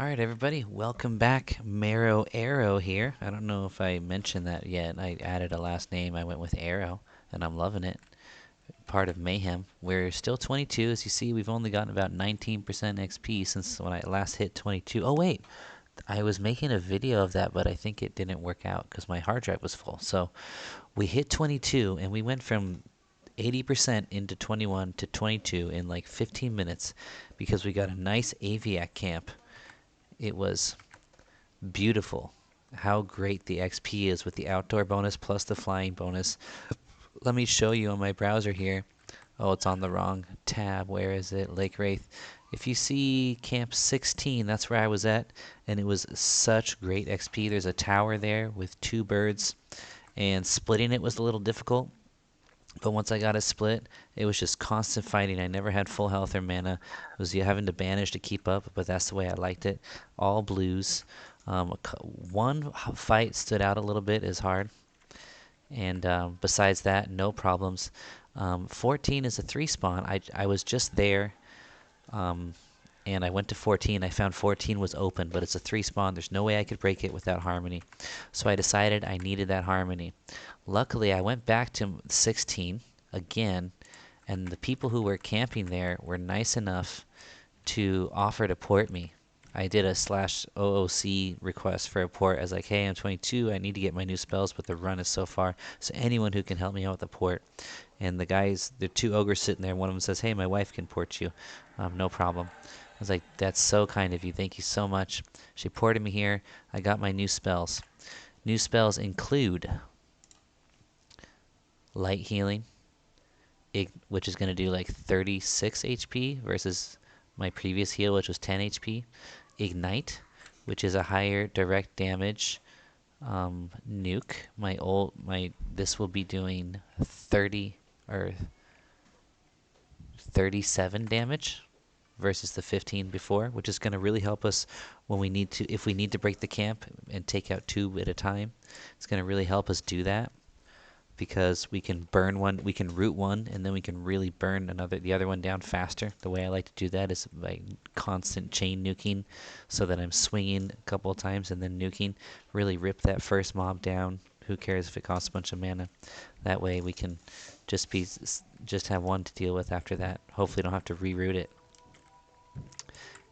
Alright everybody, welcome back. Marrow Arrow here. I don't know if I mentioned that yet. I added a last name. I went with Arrow, and I'm loving it. Part of Mayhem. We're still 22. As you see, we've only gotten about 19% XP since when I last hit 22. Oh wait, I was making a video of that, but I think it didn't work out because my hard drive was full. So we hit 22, and we went from 80% into 21 to 22 in like 15 minutes because we got a nice Aviak camp. It was beautiful how great the XP is with the outdoor bonus plus the flying bonus. Let me show you on my browser here. Oh, it's on the wrong tab. Where is it? Lake Wraith. If you see Camp 16, that's where I was at, and it was such great XP. There's a tower there with 2 birds, and splitting it was a little difficult. But once I got it split, it was just constant fighting. I never had full health or mana. It was you having to banish to keep up, but that's the way I liked it. All blues. One fight stood out a little bit as hard, and besides that, no problems. 14 is a 3 spawn. I was just there, and I went to 14. I found 14 was open, but it's a 3 spawn. There's no way I could break it without harmony. So I decided I needed that harmony. Luckily, I went back to 16 again, and the people who were camping there were nice enough to offer to port me. I did a /OOC request for a port. I was like, hey, I'm 22. I need to get my new spells, but the run is so far. So anyone who can help me out with a port. And the guys, the 2 ogres sitting there. One of them says, hey, my wife can port you. No problem. I was like, that's so kind of you. Thank you so much. She ported me here. I got my new spells. New spells include light healing, which is going to do like 36 HP versus my previous heal, which was 10 HP. Ignite, which is a higher direct damage nuke. This will be doing 30 or 37 damage versus the 15 before, which is going to really help us when we need to, if we need to break the camp and take out 2 at a time. It's going to really help us do that because we can burn one, we can root one, and then we can really burn the other one down faster. The way I like to do that is by constant chain nuking, so that I'm swinging a couple of times and then nuking. Really rip that first mob down. Who cares if it costs a bunch of mana? That way we can just have one to deal with after that. Hopefully don't have to reroute it.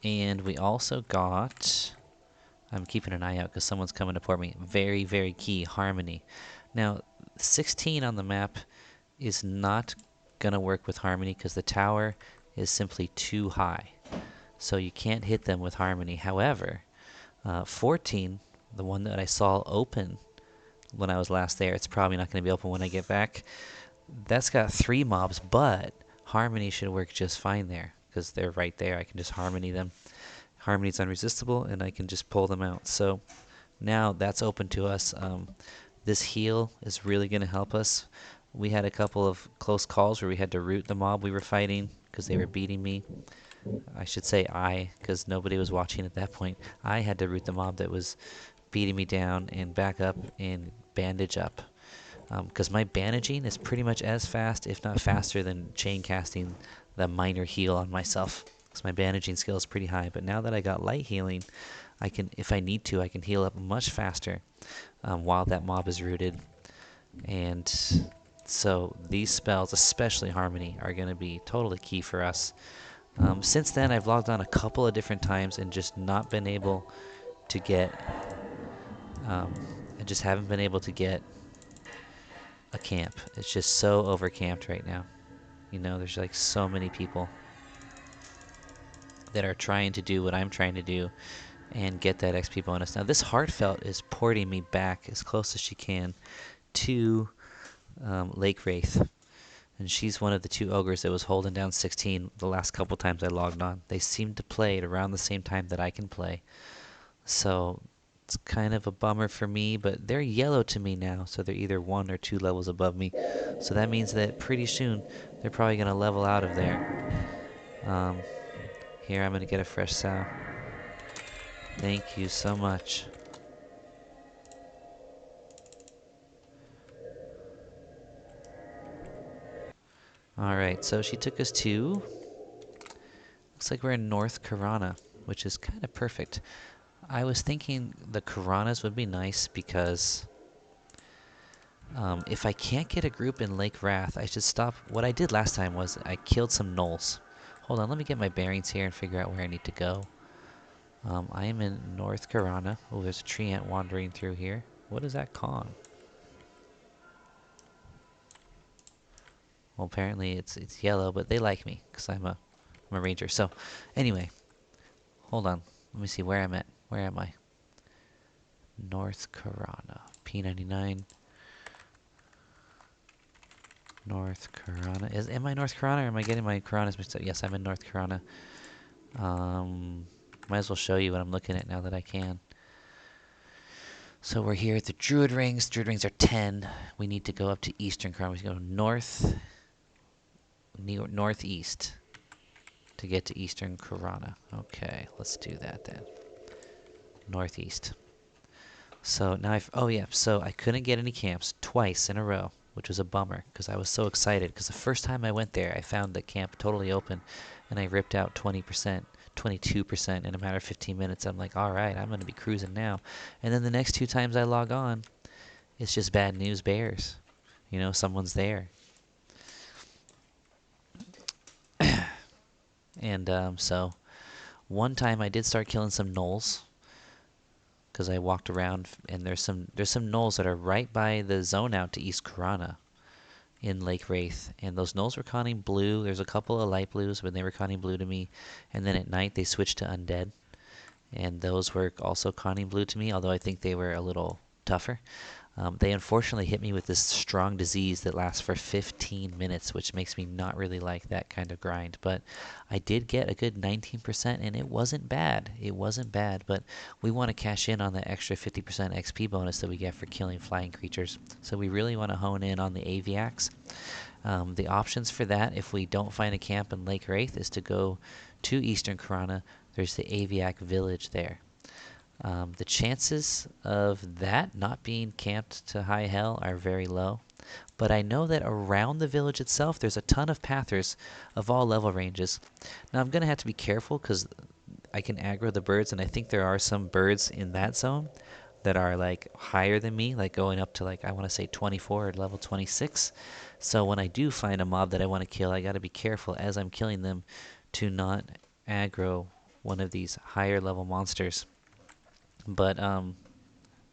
And we also got, I'm keeping an eye out because someone's coming to port me. Very, very key, harmony. Now, 16 on the map is not going to work with harmony because the tower is simply too high. So you can't hit them with harmony. However, 14, the one that I saw open when I was last there, it's probably not going to be open when I get back. That's got 3 mobs, but harmony should work just fine there because they're right there. I can just harmony them. Harmony's unresistible, and I can just pull them out. So now that's open to us. This heal is really going to help us. We had a couple of close calls where we had to root the mob we were fighting because they were beating me. I should say because nobody was watching at that point. I had to root the mob that was beating me down and back up and bandage up. Because my bandaging is pretty much as fast, if not faster, than chain casting the minor heal on myself. Because my bandaging skill is pretty high. But now that I got light healing, I can, if I need to, I can heal up much faster while that mob is rooted. And so these spells, especially Harmony, are going to be totally key for us. Since then, I've logged on a couple of different times and just not been able to get, I just haven't been able to get a camp. It's just so overcamped right now. You know, there's like so many people that are trying to do what I'm trying to do and get that XP bonus. Now this Heartfelt is porting me back as close as she can to Lake Wraith. And she's one of the 2 ogres that was holding down 16 the last couple times I logged on. They seem to play at around the same time that I can play. So it's kind of a bummer for me, but they're yellow to me now, so they're either 1 or 2 levels above me. So that means that pretty soon they're probably going to level out of there. Here, I'm going to get a fresh sow. Thank you so much. Alright, so she took us to, looks like we're in North Karana, which is kind of perfect. I was thinking the Karanas would be nice because if I can't get a group in Lake Rathe, I should stop. What I did last time was I killed some gnolls. Hold on, let me get my bearings here and figure out where I need to go. I am in North Karana. Oh, there's a tree ant wandering through here. What is that con? Well, apparently it's yellow, but they like me because I'm a ranger. So, anyway, hold on. Let me see where I'm at. Where am I? North Karana. P99. North Karana. Am I North Karana or am I getting my Karanas mixed up? Yes, I'm in North Karana. Might as well show you what I'm looking at now that I can. So we're here at the Druid Rings. Druid Rings are 10. We need to go up to Eastern Karana. We go northeast to get to Eastern Karana. Okay, let's do that then. Northeast. So now so I couldn't get any camps twice in a row, which was a bummer because I was so excited because the first time I went there, I found the camp totally open and I ripped out 20%, 22% in a matter of 15 minutes. I'm like, all right, I'm going to be cruising now. And then the next 2 times I log on, it's just bad news bears. You know, someone's there. And so one time I did start killing some gnolls because I walked around and there's some gnolls that are right by the zone out to East Karana in Lake Wraith, and those gnolls were conning blue. There's a couple of light blues, but they were conning blue to me. And then at night they switched to undead, and those were also conning blue to me, although I think they were a little tougher. They unfortunately hit me with this strong disease that lasts for 15 minutes, which makes me not really like that kind of grind. But I did get a good 19%, and it wasn't bad. It wasn't bad, but we want to cash in on the extra 50% XP bonus that we get for killing flying creatures. So we really want to hone in on the Aviaks. The options for that, if we don't find a camp in Lake Wraith, is to go to Eastern Karana. There's the Aviak village there. The chances of that not being camped to high hell are very low. But I know that around the village itself, there's a ton of pathers of all level ranges. Now, I'm going to have to be careful because I can aggro the birds, and I think there are some birds in that zone that are like higher than me, like going up to like, I want to say 24 or level 26. So when I do find a mob that I want to kill, I got to be careful as I'm killing them to not aggro one of these higher level monsters. But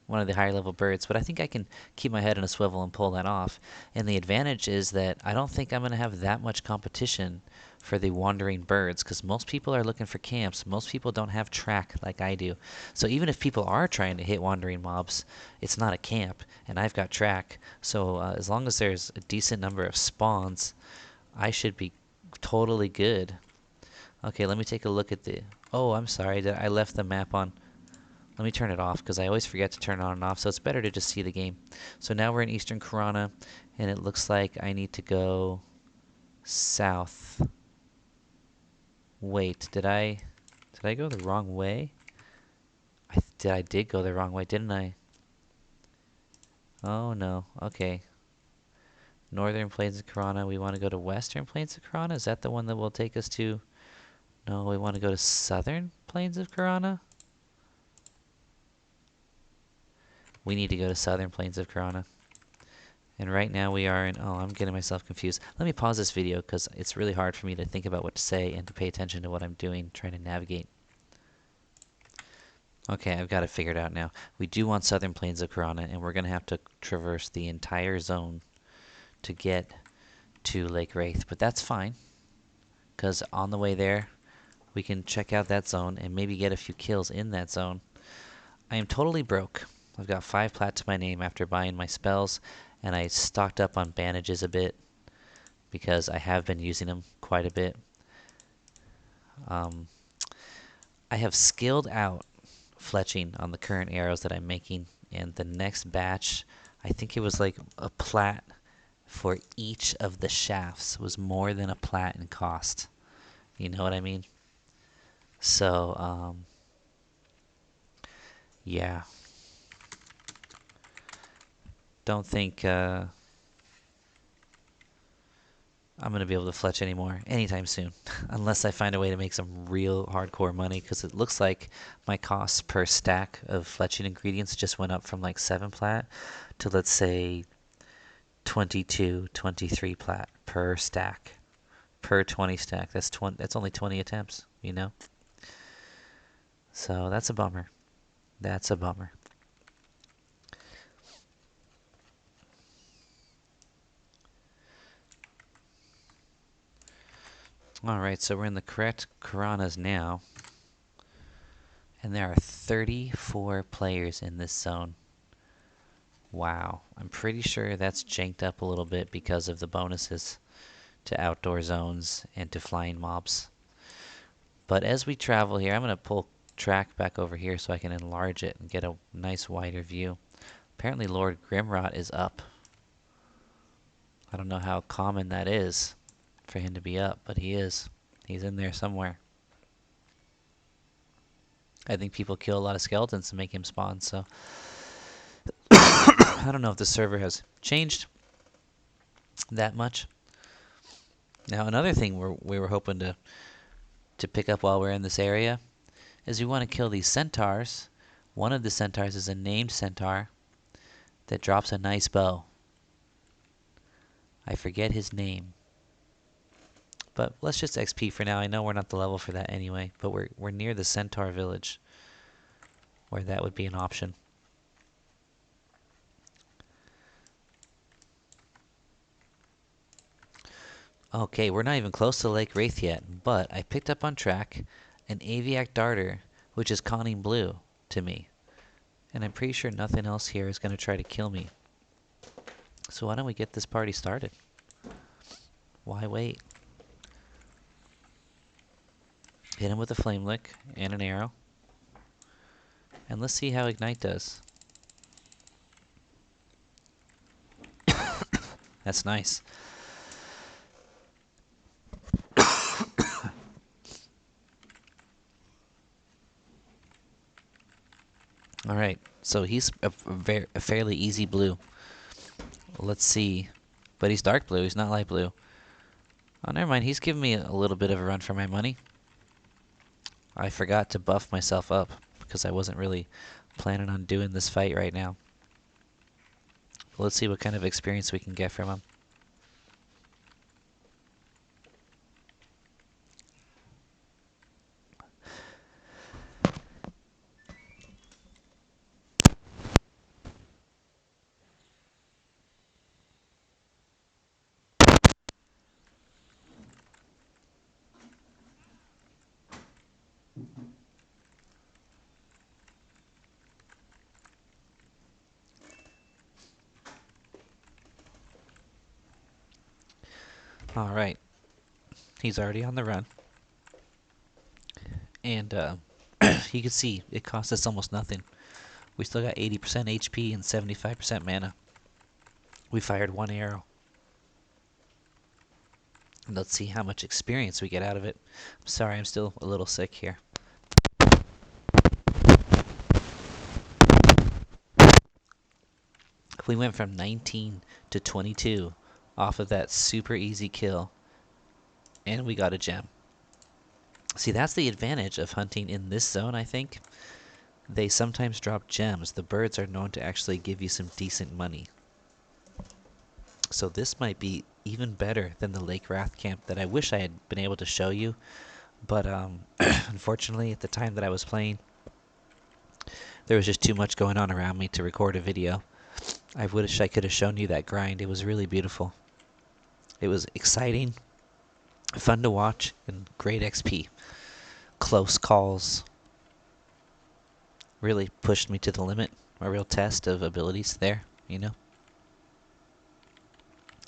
one of the higher level birds, but I think I can keep my head in a swivel and pull that off. And the advantage is that I don't think I'm going to have that much competition for the wandering birds because most people are looking for camps. Most people don't have track like I do. So even if people are trying to hit wandering mobs, it's not a camp, and I've got track. So as long as there's a decent number of spawns, I should be totally good. Okay, let me take a look at the... Oh, I'm sorry. I left the map on. Let me turn it off because I always forget to turn it on and off, so it's better to just see the game. So now we're in Eastern Karana, and it looks like I need to go south. Wait, did I go the wrong way? I did go the wrong way, didn't I? Oh no. Okay. Northern Plains of Karana. We want to go to Western Plains of Karana. Is that the one that will take us to? No, we want to go to Southern Plains of Karana. We need to go to Southern Plains of Karana. And right now we are in... Oh, I'm getting myself confused. Let me pause this video because it's really hard for me to think about what to say and to pay attention to what I'm doing, trying to navigate. Okay, I've got it figured out now. We do want Southern Plains of Karana, and we're going to have to traverse the entire zone to get to Lake Wraith. But that's fine, because on the way there, we can check out that zone and maybe get a few kills in that zone. I am totally broke. I've got 5 plat to my name after buying my spells, and I stocked up on bandages a bit because I have been using them quite a bit. I have skilled out fletching on the current arrows that I'm making, and the next batch, I think it was like a plat for each of the shafts was more than a plat in cost. You know what I mean? So, yeah. Don't think I'm going to be able to fletch anymore anytime soon. Unless I find a way to make some real hardcore money, because it looks like my costs per stack of fletching ingredients just went up from like 7 plat to, let's say, 22, 23 plat per stack. Per 20 stack. That's only 20 attempts, you know? So that's a bummer. That's a bummer. Alright, so we're in the correct Karanas now. And there are 34 players in this zone. Wow. I'm pretty sure that's janked up a little bit because of the bonuses to outdoor zones and to flying mobs. But as we travel here, I'm going to pull track back over here so I can enlarge it and get a nice wider view. Apparently Lord Grimrot is up. I don't know how common that is for him to be up, but he is. He's in there somewhere. I think people kill a lot of skeletons to make him spawn, so I don't know if the server has changed that much. Now another thing we were hoping to pick up while we're in this area is we want to kill these centaurs. One of the centaurs is a named centaur that drops a nice bow. I forget his name. But let's just XP for now. I know we're not the level for that anyway, but we're near the centaur village where that would be an option. Okay, we're not even close to Lake Wraith yet, but I picked up on track an Aviak darter, which is conning blue to me. And I'm pretty sure nothing else here is going to try to kill me. So why don't we get this party started? Why wait? Hit him with a flame lick and an arrow. And let's see how Ignite does. That's nice. Alright, so he's a fairly easy blue. Let's see. But he's dark blue, he's not light blue. Oh, never mind, he's giving me a little bit of a run for my money. I forgot to buff myself up because I wasn't really planning on doing this fight right now. Let's see what kind of experience we can get from him. Alright. He's already on the run. And you can see it cost us almost nothing. We still got 80% HP and 75% mana. We fired one arrow. And let's see how much experience we get out of it. I'm sorry, I'm still a little sick here. We went from 19 to 22 off of that super easy kill. And we got a gem. See, that's the advantage of hunting in this zone, I think. They sometimes drop gems. The birds are known to actually give you some decent money. So this might be even better than the Lake Rathe camp that I wish I had been able to show you. But unfortunately, at the time that I was playing, there was just too much going on around me to record a video. I wish I could have shown you that grind. It was really beautiful. It was exciting, fun to watch, and great XP. Close calls really pushed me to the limit. A real test of abilities there, you know.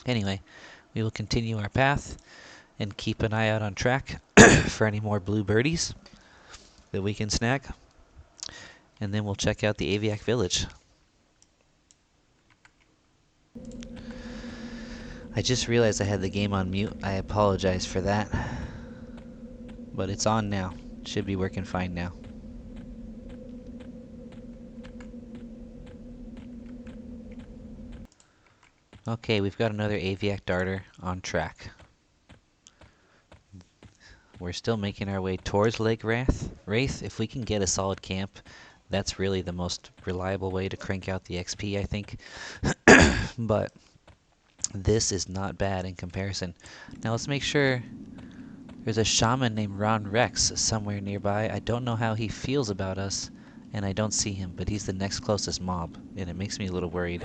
Anyway, we will continue our path and keep an eye out on track for any more blue birdies that we can snag. And then we'll check out the Aviak village. I just realized I had the game on mute. I apologize for that. But it's on now. Should be working fine now. Okay, we've got another Aviak darter on track. We're still making our way towards Lake Wraith. If we can get a solid camp, that's really the most reliable way to crank out the XP, I think. But this is not bad in comparison. Now let's make sure. There's a shaman named Ron Rex somewhere nearby. I don't know how he feels about us, and I don't see him, but he's the next closest mob, and it makes me a little worried.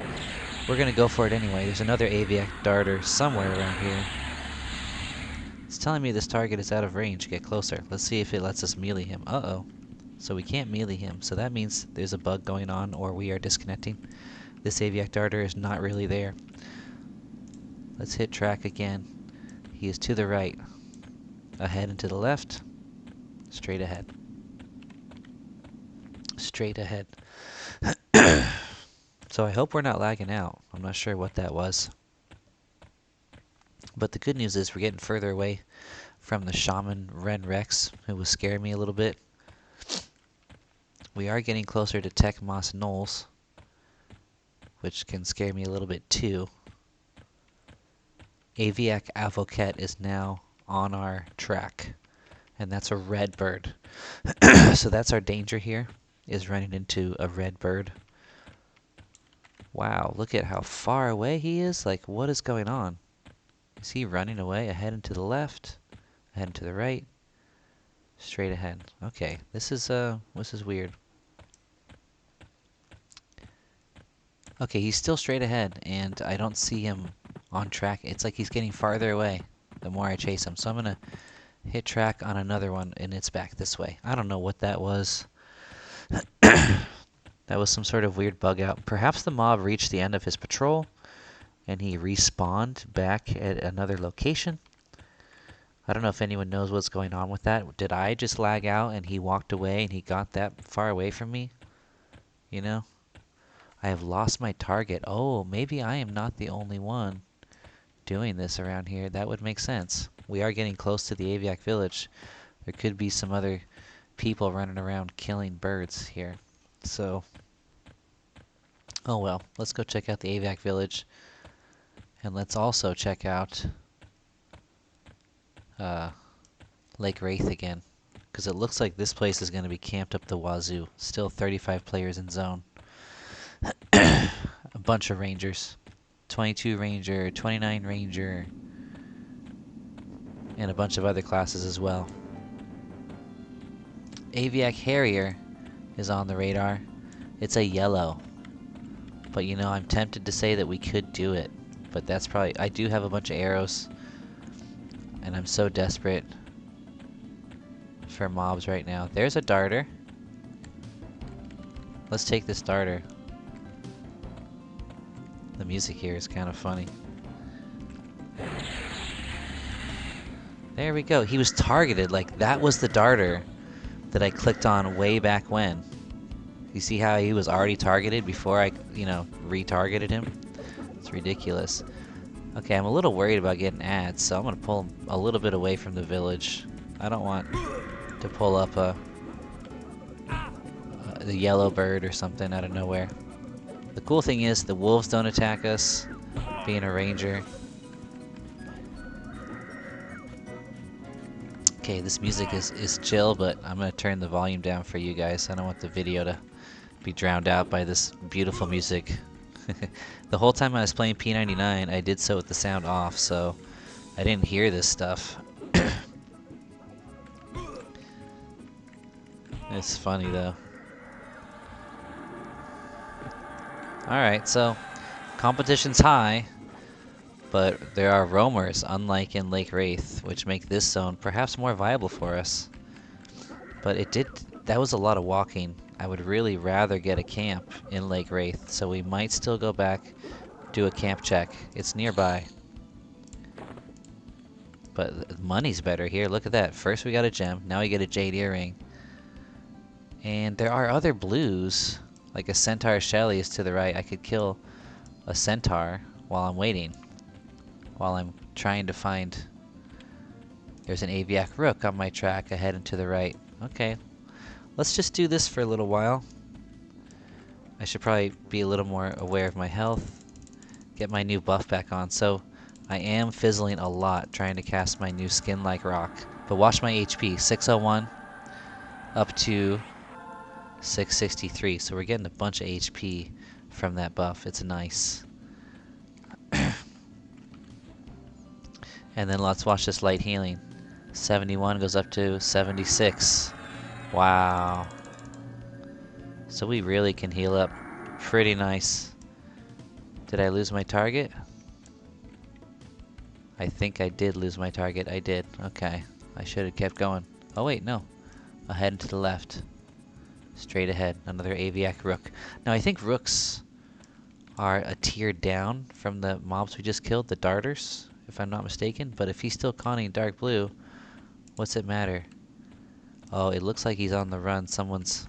We're gonna go for it anyway. There's another Aviak darter somewhere around here. It's telling me this target is out of range. Get closer. Let's see if it lets us melee him. Uh-oh. So we can't melee him, so that means there's a bug going on, or we are disconnecting. This Aviak darter is not really there. Let's hit track again. He is to the right. Ahead and to the left. Straight ahead. Straight ahead. So I hope we're not lagging out. I'm not sure what that was. But the good news is we're getting further away from the shaman Ren Rex, who was scaring me a little bit. We are getting closer to Tech Moss Knolls, which can scare me a little bit too. Aviak Avocat is now on our track, and that's a red bird. So that's our danger here, is running into a red bird. Wow, look at how far away he is. Like, what is going on? Is he running away? Ahead and to the left, ahead and to the right, straight ahead. Okay, this is weird. Okay, he's still straight ahead, and I don't see him on track. It's like he's getting farther away the more I chase him. So I'm gonna hit track on another one, and it's back this way. I don't know what that was. That was some sort of weird bug out. Perhaps the mob reached the end of his patrol, and he respawned back at another location. I don't know if anyone knows what's going on with that. Did I just lag out, and he walked away, and he got that far away from me? You know? I have lost my target. Oh, maybe I am not the only one doing this around here. That would make sense. We are getting close to the Aviak village. There could be some other people running around killing birds here. So, oh well. Let's go check out the Aviak village. And let's also check out Lake Rathe again. Because it looks like this place is going to be camped up the wazoo. Still 35 players in zone. A bunch of rangers. 22 ranger, 29 ranger, and a bunch of other classes as well. Aviak Harrier is on the radar. It's a yellow. But you know, I'm tempted to say that we could do it. But that's probably... I do have a bunch of arrows. And I'm so desperate for mobs right now. There's a darter. Let's take this darter. The music here is kind of funny. There we go. He was targeted. Like, that was the darter that I clicked on way back when. You see how he was already targeted before I, you know, retargeted him? It's ridiculous. Okay, I'm a little worried about getting ads, so I'm going to pull him a little bit away from the village. I don't want to pull up the yellow bird or something out of nowhere. The cool thing is the wolves don't attack us, being a ranger. Okay, this music is chill, but I'm going to turn the volume down for you guys. I don't want the video to be drowned out by this beautiful music. The whole time I was playing P99, I did so with the sound off, so I didn't hear this stuff. It's funny though. Alright, so competition's high, but there are roamers, unlike in Lake Rathe, which make this zone perhaps more viable for us. But that was a lot of walking. I would really rather get a camp in Lake Rathe, so we might still go back, do a camp check. It's nearby. But money's better here. Look at that. First we got a gem, now we get a jade earring. And there are other blues, like a centaur Shelly is to the right. I could kill a centaur while I'm waiting. While I'm trying to find... There's an Aviak rook on my track ahead and to the right. Okay. Let's just do this for a little while. I should probably be a little more aware of my health. Get my new buff back on. So I am fizzling a lot trying to cast my new skin-like rock. But watch my HP, 601 up to 663. So we're getting a bunch of HP from that buff. It's nice. And then let's watch this light healing. 71 goes up to 76. Wow. So we really can heal up pretty nice. Did I lose my target? I think I did lose my target. I did. Okay. I should have kept going. Oh wait, no. Ahead and to the left. Straight ahead. Another Aviak rook. Now I think rooks are a tier down from the mobs we just killed, the darters, if I'm not mistaken. But if he's still conning dark blue, what's it matter? Oh, it looks like he's on the run. Someone's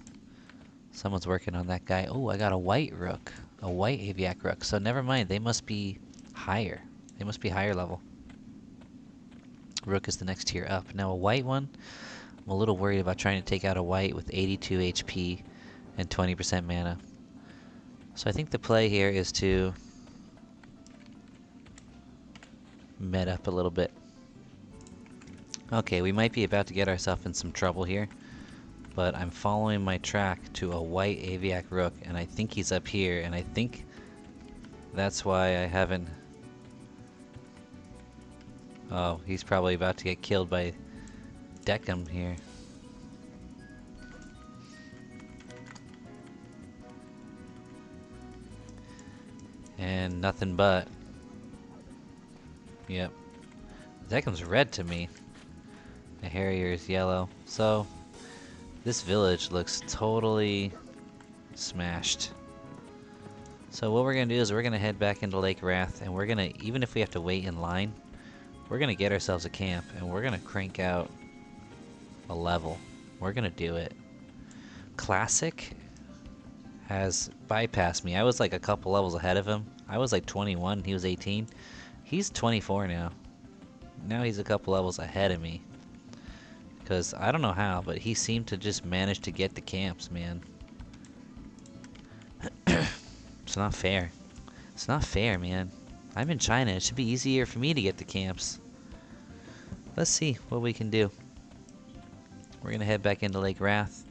working on that guy. Oh, I got a white rook. A white Aviak rook. So never mind. They must be higher. They must be higher level. Rook is the next tier up. Now a white one, I'm a little worried about trying to take out a white with 82 HP and 20% mana. So I think the play here is to med up a little bit. Okay, we might be about to get ourselves in some trouble here. But I'm following my track to a white Aviak rook, and I think he's up here, and I think that's why I haven't... Oh, he's probably about to get killed by Deckham here. And nothing but. Yep. Deckham's red to me. The Harrier's yellow. So this village looks totally smashed. So what we're going to do is we're going to head back into Lake Rathe, and we're going to, even if we have to wait in line, we're going to get ourselves a camp, and we're going to crank out a level. We're going to do it. Classic has bypassed me. I was like a couple levels ahead of him. I was like 21, he was 18. He's 24 now. Now he's a couple levels ahead of me. Because I don't know how, but he seemed to just manage to get the camps, man. It's not fair. It's not fair, man. I'm in China. It should be easier for me to get the camps. Let's see what we can do. We're going to head back into Lake Rathe.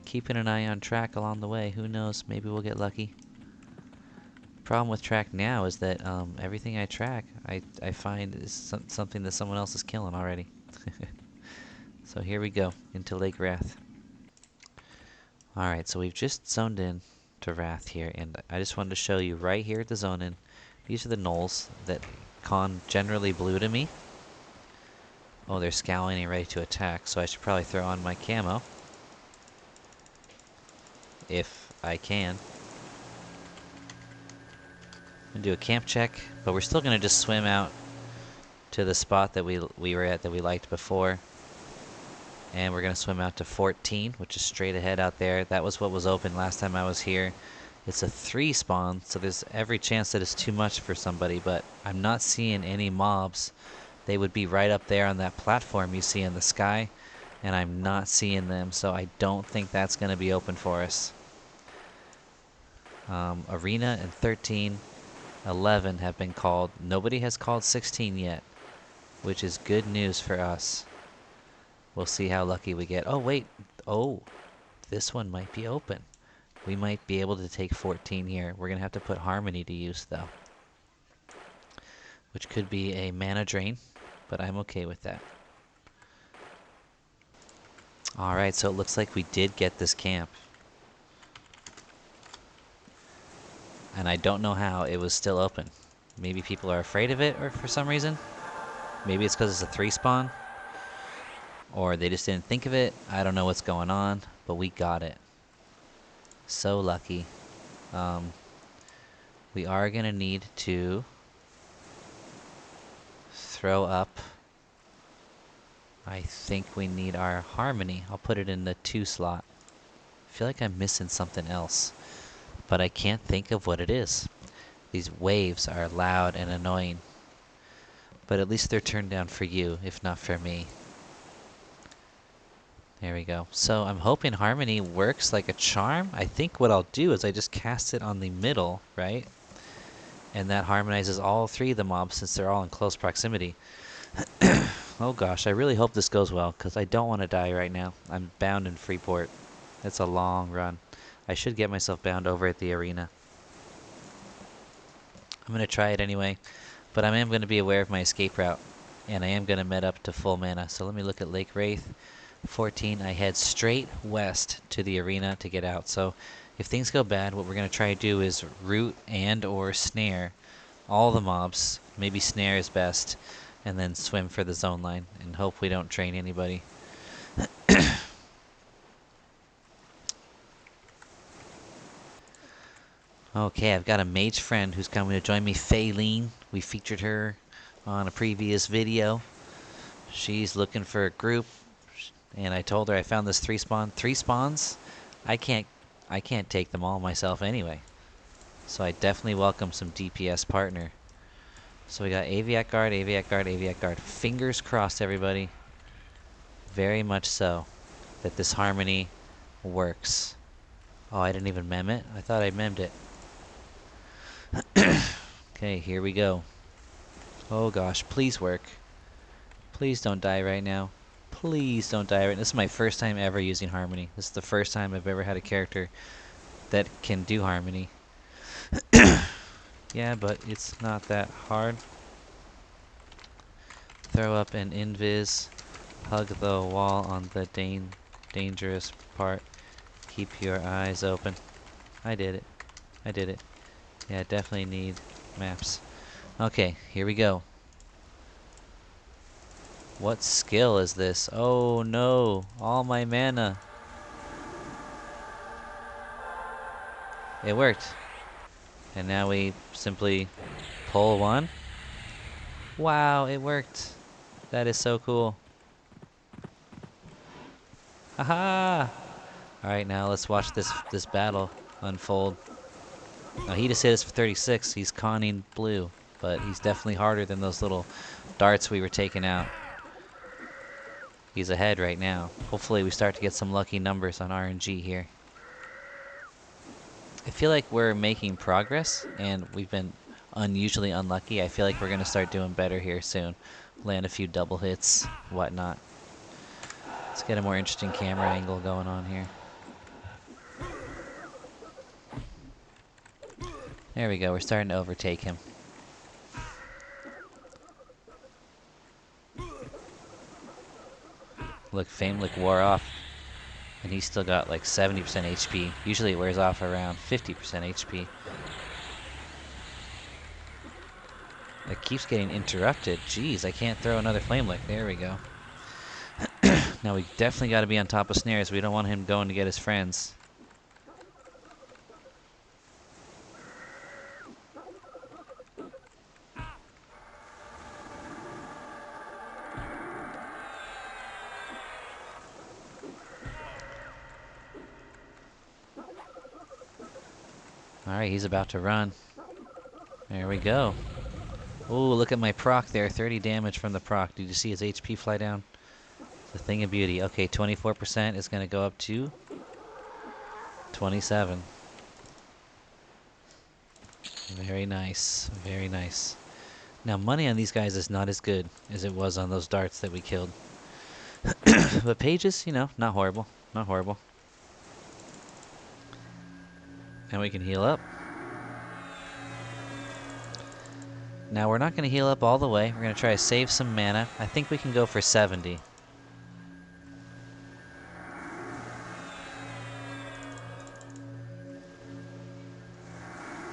Keeping an eye on track along the way. Who knows? Maybe we'll get lucky. Problem with track now is that everything I track, I find is something that someone else is killing already. So here we go, into Lake Rathe. Alright, so we've just zoned in to Rathe here, and I just wanted to show you right here at the zone in. These are the gnolls that con generally blue to me. Oh, they're scowling and ready to attack, so I should probably throw on my camo. If I can. I'm gonna do a camp check, but we're still gonna just swim out to the spot that we were at that we liked before. And we're gonna swim out to 14, which is straight ahead out there. That was what was open last time I was here. It's a 3 spawn, so there's every chance that it's too much for somebody, but I'm not seeing any mobs. They would be right up there on that platform you see in the sky, and I'm not seeing them, so I don't think that's gonna be open for us. Arena and 13, 11 have been called. Nobody has called 16 yet, which is good news for us. We'll see how lucky we get. Oh, wait. Oh, this one might be open. We might be able to take 14 here. We're going to have to put Harmony to use, though, which could be a mana drain, but I'm okay with that. Alright, so it looks like we did get this camp. And I don't know how it was still open. Maybe people are afraid of it or for some reason. Maybe it's because it's a 3 spawn. Or they just didn't think of it. I don't know what's going on, but we got it. So lucky. We are going to need to throw up. I think we need our Harmony. I'll put it in the 2 slot. I feel like I'm missing something else, but I can't think of what it is. These waves are loud and annoying, but at least they're turned down for you, if not for me. There we go. So I'm hoping Harmony works like a charm. I think what I'll do is I just cast it on the middle, right? And that harmonizes all 3 of the mobs since they're all in close proximity. Oh gosh, I really hope this goes well, because I don't want to die right now. I'm bound in Freeport. It's a long run. I should get myself bound over at the arena. I'm going to try it anyway, but I am going to be aware of my escape route, and I am going to med up to full mana. So let me look at Lake Wraith. 14, I head straight west to the arena to get out. So if things go bad, what we're going to try to do is root and or snare all the mobs. Maybe snare is best, and then swim for the zone line and hope we don't train anybody. Okay, I've got a mage friend who's coming to join me, Faylene. We featured her on a previous video. She's looking for a group, and I told her I found this three spawns. I can't take them all myself anyway. So I definitely welcome some DPS partner. So we got Aviak guard, Aviak guard, Aviak guard. Fingers crossed, everybody. Very much so that this harmony works. Oh, I didn't even mem it? I thought I memmed it. Okay, here we go. Oh gosh, please work. Please don't die right now. Please don't die right now. This is my first time ever using harmony. This is the first time I've ever had a character that can do harmony. Yeah, but it's not that hard. Throw up an invis. Hug the wall on the dangerous part. Keep your eyes open. I did it. I did it. Yeah, definitely need maps. Okay, here we go. What skill is this? Oh no, all my mana. It worked. And now we simply pull one. Wow, it worked. That is so cool. Haha! Alright, now let's watch this battle unfold. Now he just hit us for 36. He's conning blue, but he's definitely harder than those little darts we were taking out. He's ahead right now. Hopefully we start to get some lucky numbers on RNG here. I feel like we're making progress, and we've been unusually unlucky. I feel like we're going to start doing better here soon. Land a few double hits, whatnot. Let's get a more interesting camera angle going on here. There we go, we're starting to overtake him. Look, Famelic wore off, and he's still got like 70% HP. Usually it wears off around 50% HP. It keeps getting interrupted. Jeez, I can't throw another Famelic. There we go. Now we definitely got to be on top of snares. We don't want him going to get his friends. Alright, he's about to run. There we go. Ooh, look at my proc there. 30 damage from the proc. Did you see his HP fly down? It's a thing of beauty. Okay, 24% is going to go up to 27. Very nice. Very nice. Now, money on these guys is not as good as it was on those darts that we killed. But pages, you know, not horrible. Not horrible. And we can heal up. Now, we're not going to heal up all the way. We're going to try to save some mana. I think we can go for 70.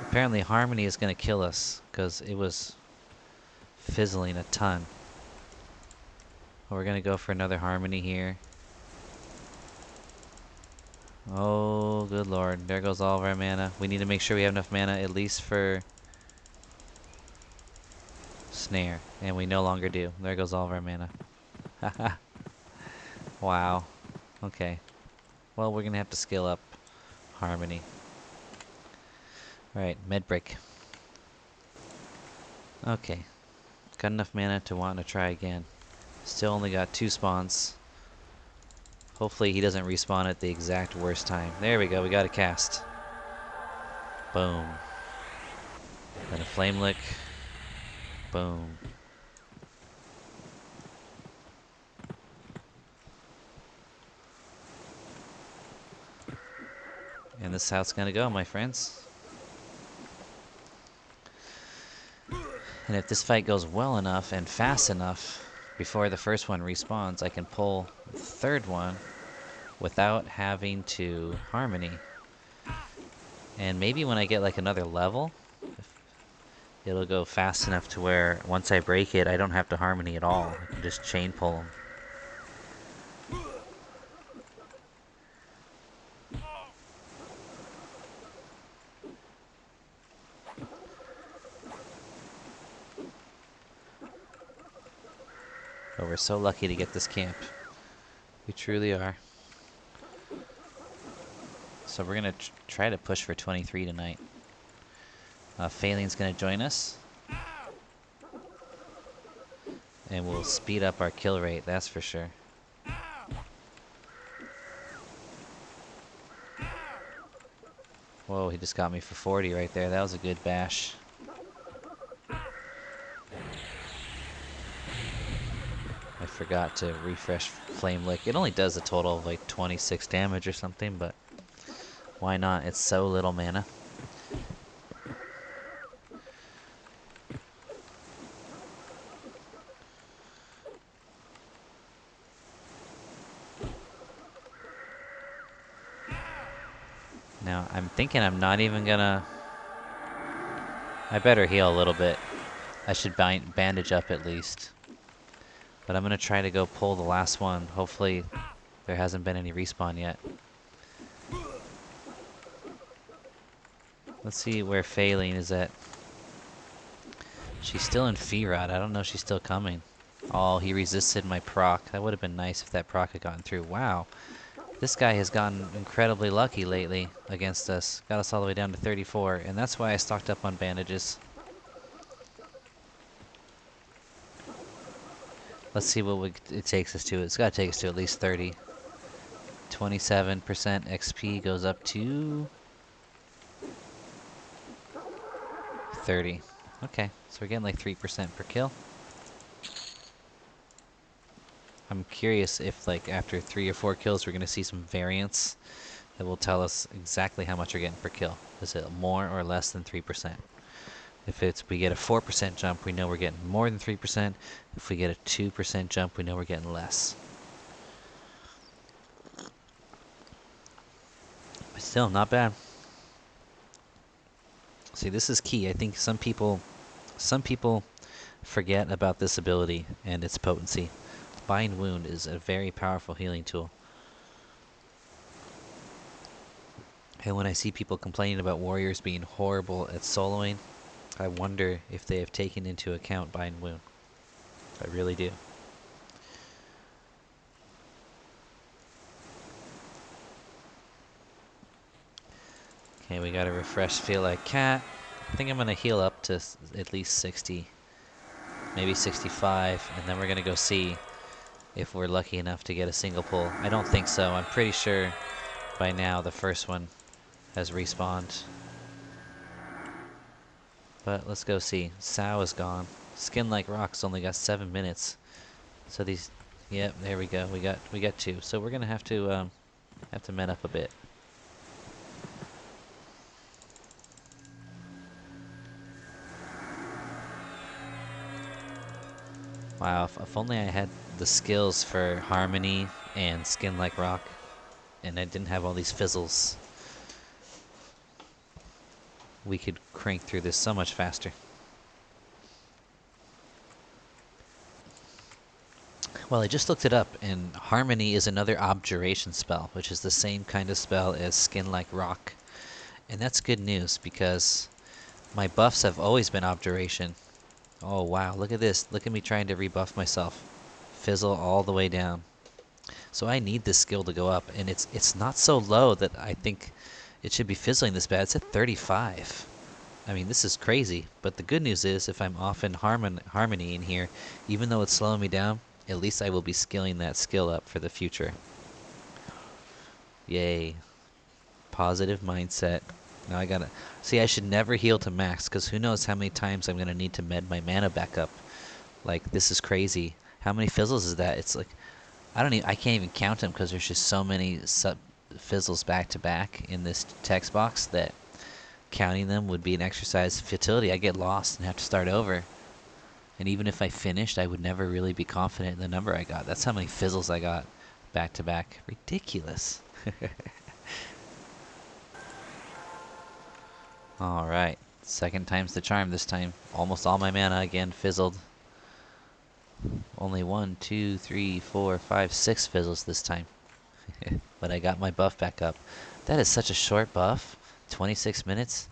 Apparently, Harmony is going to kill us because it was fizzling a ton. We're going to go for another Harmony here. Oh, good lord. There goes all of our mana. We need to make sure we have enough mana at least for Snare. And we no longer do. There goes all of our mana. Haha. Wow. Okay. Well, we're going to have to skill up Harmony. Alright, med break. Okay. Got enough mana to want to try again. Still only got 2 spawns. Hopefully he doesn't respawn at the exact worst time. There we go, we got a cast. Boom. Then a flame lick. Boom. And this is how it's gonna go, my friends. And if this fight goes well enough and fast enough, before the first one respawns, I can pull the third one without having to harmony. And maybe when I get like another level, it'll go fast enough to where once I break it, I don't have to harmony at all. I can just chain pull them. But we're so lucky to get this camp. We truly are. So we're going to try to push for 23 tonight. Phalan's going to join us. And we'll speed up our kill rate, that's for sure. Whoa, he just got me for 40 right there. That was a good bash. I forgot to refresh Flame Lick. It only does a total of like 26 damage or something, but why not? It's so little mana. Now, I'm thinking I'm not even gonna... I better heal a little bit. I should bandage up at least. But I'm gonna try to go pull the last one. Hopefully there hasn't been any respawn yet. Let's see where Phalan is at. She's still in Fearod. I don't know if she's still coming. Oh, he resisted my proc. That would have been nice if that proc had gotten through. Wow. This guy has gotten incredibly lucky lately against us. Got us all the way down to 34, and that's why I stocked up on bandages. Let's see what it takes us to. It's got to take us to at least 30. 27% XP goes up to 30. Okay, so we're getting like 3% per kill. I'm curious if like after 3 or 4 kills we're going to see some variance that will tell us exactly how much we're getting per kill. Is it more or less than 3%? If we get a 4% jump, we know we're getting more than 3%. If we get a 2% jump, we know we're getting less. But still, not bad. See, this is key. I think some people forget about this ability and its potency. Bind Wound is a very powerful healing tool. And when I see people complaining about warriors being horrible at soloing, I wonder if they have taken into account Bind Wound. I really do. Okay, we gotta refresh Feel Like Cat. I think I'm gonna heal up to at least 60, maybe 65, and then we're gonna go see if we're lucky enough to get a single pull. I don't think so. I'm pretty sure by now the first one has respawned. But let's go see. Sow is gone. Skin Like Rock's only got 7 minutes. So these, yep, there we go. We got 2. So we're gonna have to men up a bit. Wow, if only I had the skills for Harmony and Skin Like Rock, and I didn't have all these fizzles, we could crank through this so much faster. Well, I just looked it up, and Harmony is another Abjuration spell, which is the same kind of spell as Skin Like Rock. And that's good news, because my buffs have always been Abjuration. Oh wow, look at this. Look at me trying to rebuff myself. Fizzle all the way down. So I need this skill to go up, and it's not so low that I think it should be fizzling this bad. It's at 35. I mean, this is crazy. But the good news is, if I'm off in Harmony in here, even though it's slowing me down, at least I will be skilling that skill up for the future. Yay. Positive mindset. Now I gotta... See, I should never heal to max, because who knows how many times I'm gonna need to med my mana back up. Like, this is crazy. How many fizzles is that? It's like... I can't even count them, because there's just so many fizzles back to back in this text box that counting them would be an exercise in futility. I get lost and have to start over. And even if I finished, I would never really be confident in the number I got. That's how many fizzles I got back to back. Ridiculous. Alright. Second time's the charm this time. Almost all my mana again fizzled. Only 1, 2, 3, 4, 5, 6 fizzles this time. But I got my buff back up. That is such a short buff. 26 minutes.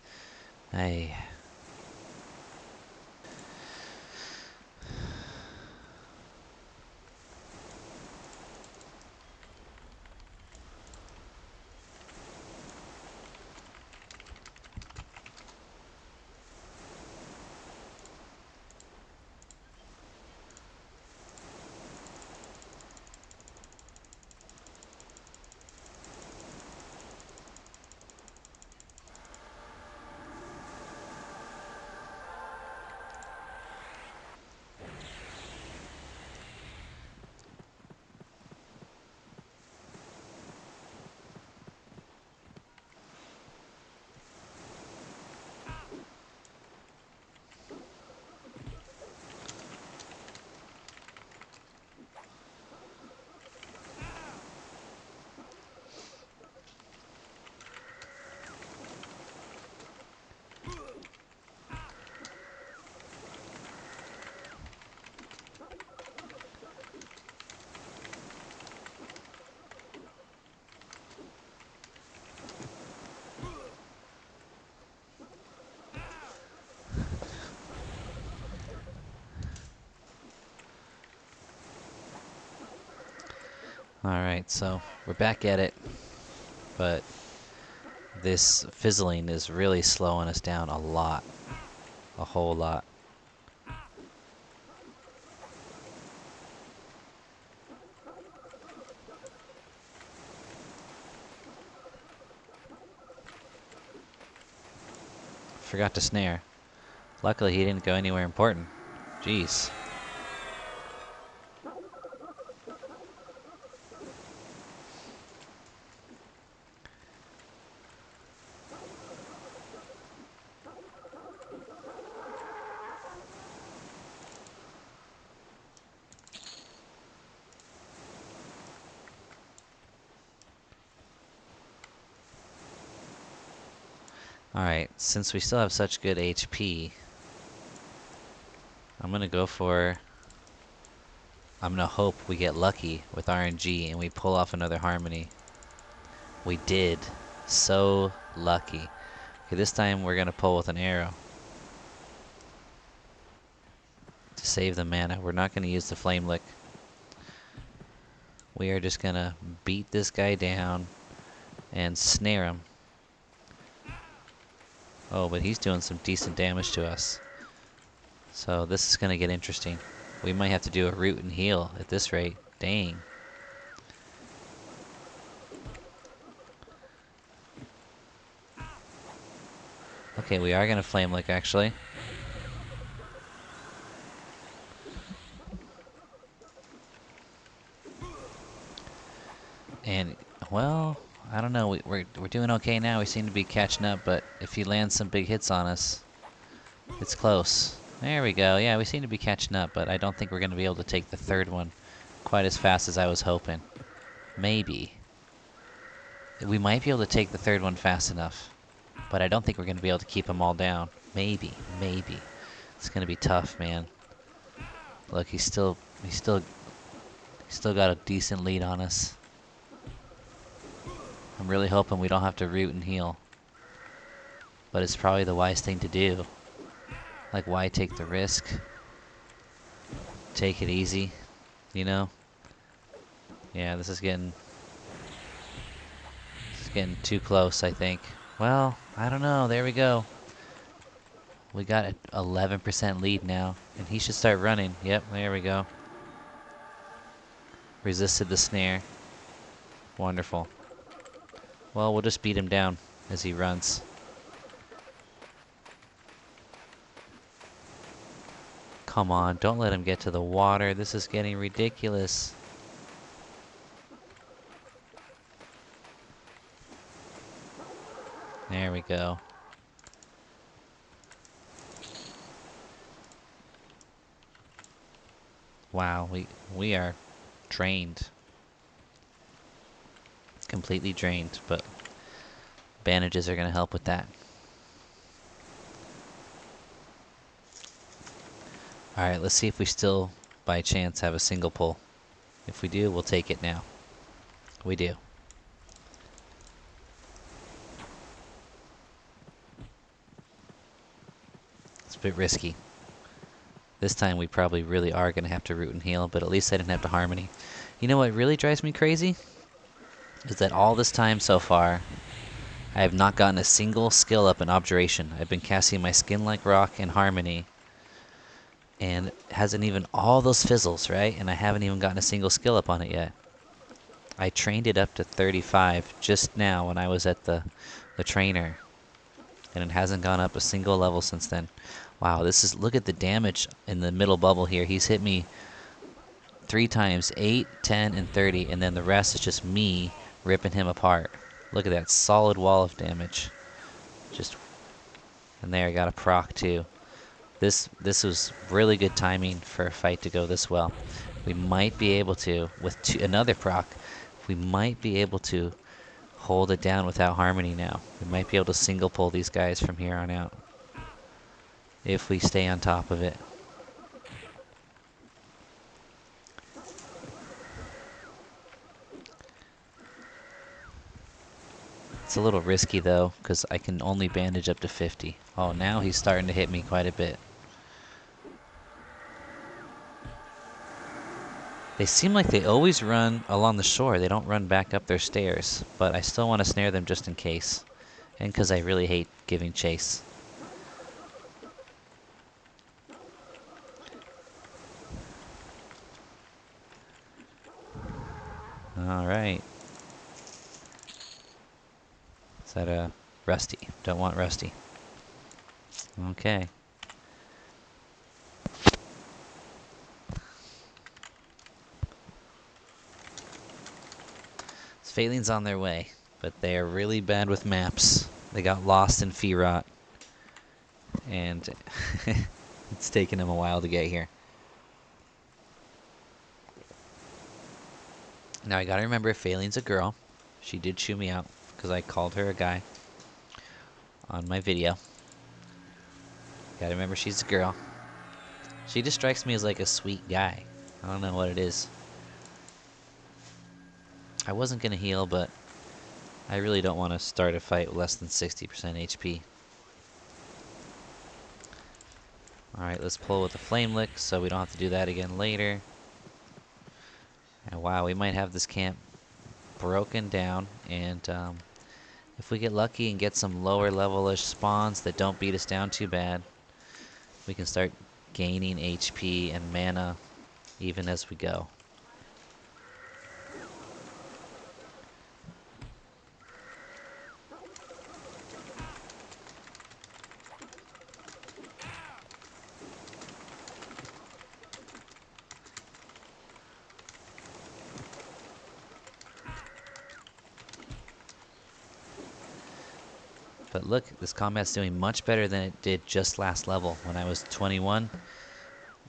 Alright, so we're back at it. But this fizzling is really slowing us down a lot. A whole lot. Forgot to snare. Luckily he didn't go anywhere important. Jeez. Alright, since we still have such good HP, I'm gonna hope we get lucky with RNG and we pull off another harmony. We did. So lucky. Okay, this time we're gonna pull with an arrow. To save the mana. We're not gonna use the flame lick. We are just gonna beat this guy down and snare him. Oh, but he's doing some decent damage to us. So this is gonna get interesting. We might have to do a root and heal at this rate. Dang. Okay, we are gonna flame lick actually. And well, I don't know. We're doing okay now. We seem to be catching up, but if he lands some big hits on us, it's close. There we go. Yeah, we seem to be catching up, but I don't think we're going to be able to take the third one quite as fast as I was hoping. Maybe. We might be able to take the third one fast enough, but I don't think we're going to be able to keep them all down. Maybe. It's going to be tough, man. Look, he's still got a decent lead on us. I'm really hoping we don't have to root and heal. But it's probably the wise thing to do. Like, why take the risk? Take it easy, you know? Yeah, this is getting too close, I think. Well, I don't know. There we go. We got an 11% lead now, and he should start running. Yep, there we go. Resisted the snare. Wonderful. Well, we'll just beat him down as he runs. Come on, don't let him get to the water. This is getting ridiculous. There we go. Wow, we are drained. Completely drained, but bandages are going to help with that. Alright, let's see if we still, by chance, have a single pull. If we do, we'll take it now. We do. It's a bit risky. This time we probably really are going to have to root and heal, but at least I didn't have to harmony. You know what really drives me crazy? Is that all this time so far, I have not gotten a single skill up in Objuration. I've been casting my Skin Like Rock and Harmony, and it hasn't even all those fizzles, right? And I haven't even gotten a single skill up on it yet. I trained it up to 35 just now when I was at the trainer, and it hasn't gone up a single level since then. Wow, this is, look at the damage in the middle bubble here. He's hit me 3 times, 8, 10, and 30, and then the rest is just me ripping him apart. Look at that solid wall of damage. Just, and there, I got a proc too. This was really good timing for a fight to go this well. We might be able to, with another proc, we might be able to hold it down without harmony now. We might be able to single pull these guys from here on out, if we stay on top of it. It's a little risky though, because I can only bandage up to 50. Oh, now he's starting to hit me quite a bit. They seem like they always run along the shore. They don't run back up their stairs, but I still want to snare them just in case. And because I really hate giving chase. Alright. Is that a Rusty? Don't want Rusty. Okay. Phaling's on their way, but they are really bad with maps. They got lost in Firot, and it's taken them a while to get here. Now I gotta remember, Phaling's a girl. She did chew me out because I called her a guy on my video. Gotta remember, she's a girl. She just strikes me as like a sweet guy. I don't know what it is. I wasn't gonna heal, but I really don't want to start a fight with less than 60% HP. Alright, let's pull with the Flame Lick so we don't have to do that again later. And wow, we might have this camp broken down, and if we get lucky and get some lower level-ish spawns that don't beat us down too bad, we can start gaining HP and mana even as we go. But look, this combat's doing much better than it did just last level. When I was 21,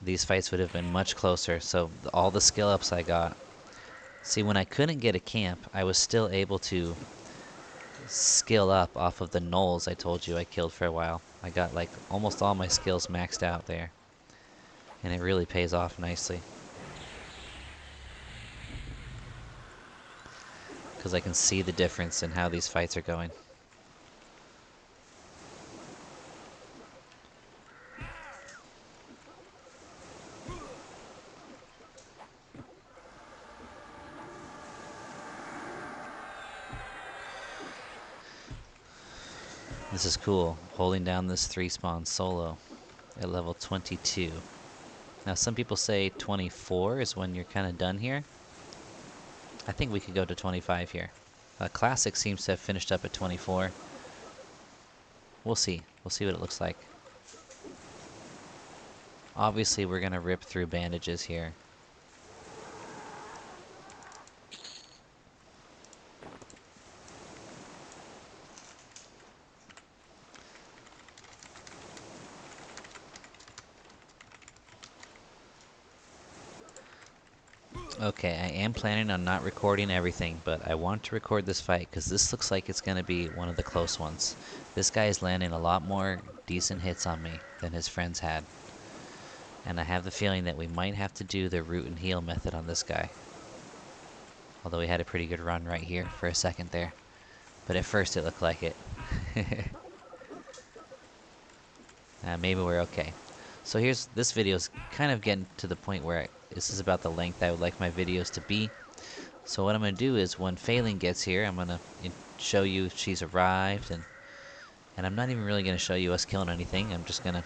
these fights would have been much closer. So all the skill ups I got. See, when I couldn't get a camp, I was still able to skill up off of the gnolls I told you I killed for a while. I got like almost all my skills maxed out there. And it really pays off nicely. Because I can see the difference in how these fights are going. This is cool, holding down this 3 spawn solo at level 22. Now some people say 24 is when you're kind of done here. I think we could go to 25 here. Classic seems to have finished up at 24. We'll see. We'll see what it looks like. Obviously we're going to rip through bandages here. Okay, I am planning on not recording everything, but I want to record this fight because this looks like it's going to be one of the close ones. This guy is landing a lot more decent hits on me than his friends had. And I have the feeling that we might have to do the root and heal method on this guy. Although we had a pretty good run right here for a second there. But at first it looked like it. Maybe we're okay. So this video is kind of getting to the point where this is about the length I would like my videos to be. So what I'm going to do is when Phelan gets here, I'm going to show you she's arrived. And I'm not even really going to show you us killing anything. I'm just going to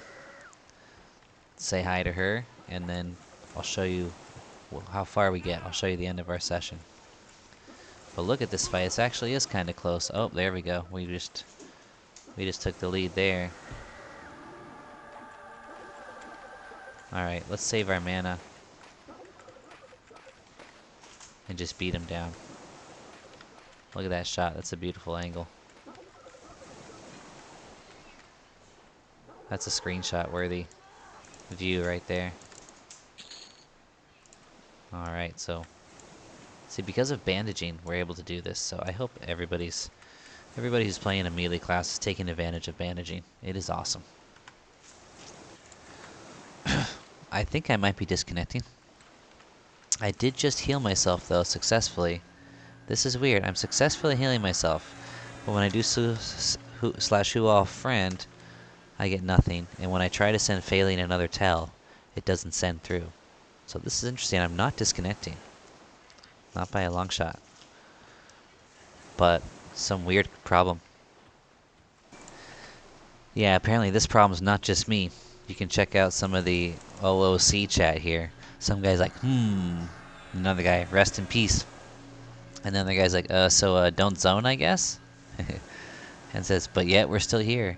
say hi to her. And then I'll show you how far we get. I'll show you the end of our session. But look at this fight. It actually is kind of close. Oh, there we go. We just took the lead there. Alright, let's save our mana. And just beat him down. Look at that shot. That's a beautiful angle. That's a screenshot worthy view right there. Alright, so see, because of bandaging, we're able to do this. So I hope everybody who's playing a melee class is taking advantage of bandaging. It is awesome. I think I might be disconnecting. I did just heal myself though successfully. This is weird. I'm successfully healing myself, but when I do /who off friend, I get nothing. And when I try to send Phelan another tell, it doesn't send through. So this is interesting. I'm not disconnecting. Not by a long shot. But some weird problem. Yeah, apparently this problem's not just me. You can check out some of the OOC chat here. Some guy's like, Another guy, rest in peace. And then the guy's like, don't zone, I guess? And says, but yet we're still here.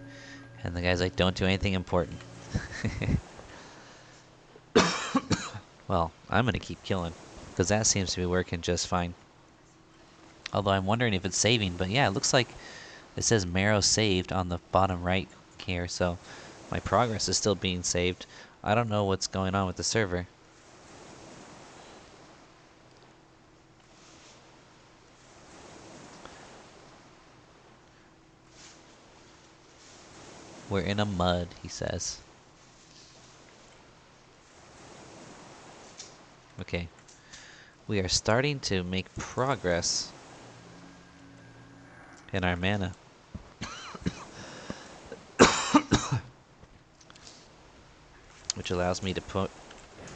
And the guy's like, don't do anything important. Well, I'm going to keep killing, because that seems to be working just fine. Although I'm wondering if it's saving, but yeah, it looks like it says Marrow saved on the bottom right here, so my progress is still being saved. I don't know what's going on with the server. We're in a mud, he says. Okay. We are starting to make progress in our mana. Which allows me to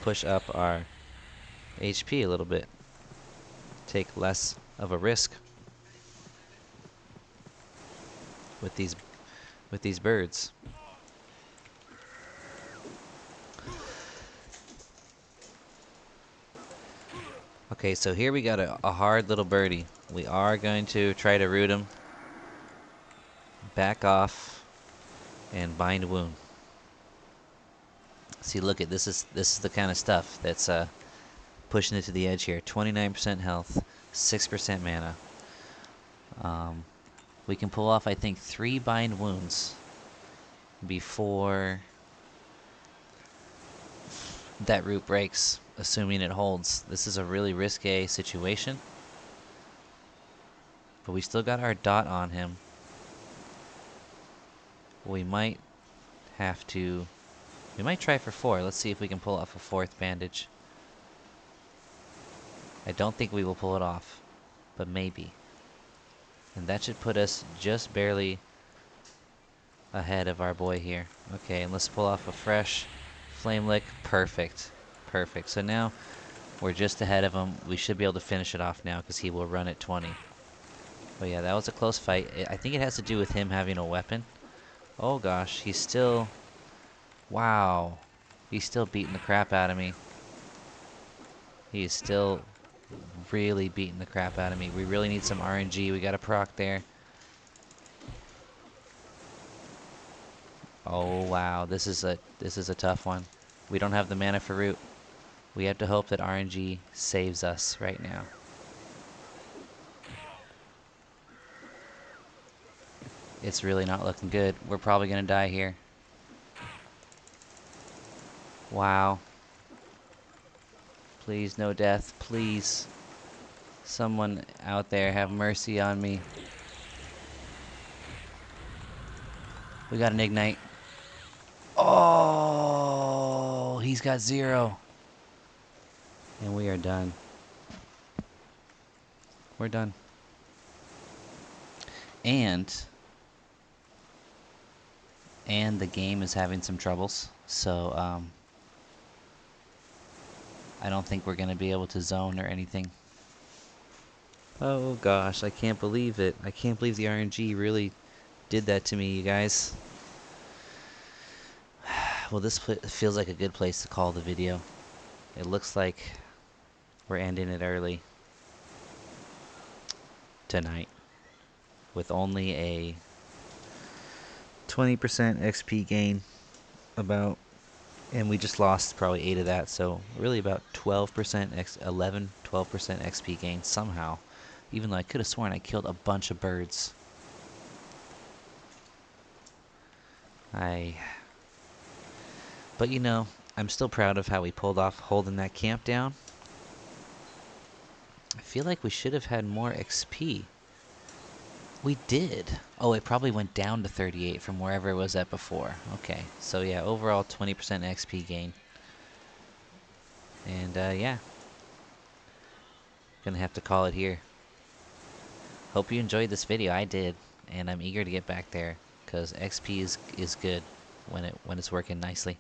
push up our HP a little bit. Take less of a risk with these birds. Okay, so here we got a hard little birdie. We are going to try to root him. Back off and bind wound. See, look at this is the kind of stuff that's pushing it to the edge here. 29% health, 6% mana. We can pull off, I think, 3 bind wounds before that root breaks, assuming it holds. This is a really risque situation. But we still got our dot on him. We might have to... We might try for 4. Let's see if we can pull off a 4th bandage. I don't think we will pull it off, but maybe. And that should put us just barely ahead of our boy here. Okay, and let's pull off a fresh flame lick. Perfect. Perfect. So now we're just ahead of him. We should be able to finish it off now because he will run at 20. But yeah, that was a close fight. I think it has to do with him having a weapon. Oh gosh, he's still... Wow. He's still beating the crap out of me. He is still really beating the crap out of me. We really need some RNG. We got a proc there. Oh wow, this is a tough one. We don't have the mana for root. We have to hope that RNG saves us right now. It's really not looking good. We're probably gonna die here. Wow. Please, no death. Please. Someone out there have mercy on me. We got an ignite. Oh, he's got 0. And we are done. We're done. And the game is having some troubles. So, I don't think we're going to be able to zone or anything. Oh gosh, I can't believe it. I can't believe the RNG really did that to me, you guys. Well, this feels like a good place to call the video. It looks like we're ending it early tonight with only a 20% XP gain about, and we just lost probably 8 of that, so really about 12% 12% XP gain somehow, even though I could have sworn I killed a bunch of birds. But you know, I'm still proud of how we pulled off holding that camp down. I feel like we should have had more XP. We did. Oh, it probably went down to 38 from wherever it was at before. Okay, so yeah, overall 20% XP gain. And yeah, gonna have to call it here. Hope you enjoyed this video. I did, and I'm eager to get back there because XP is good when it's working nicely.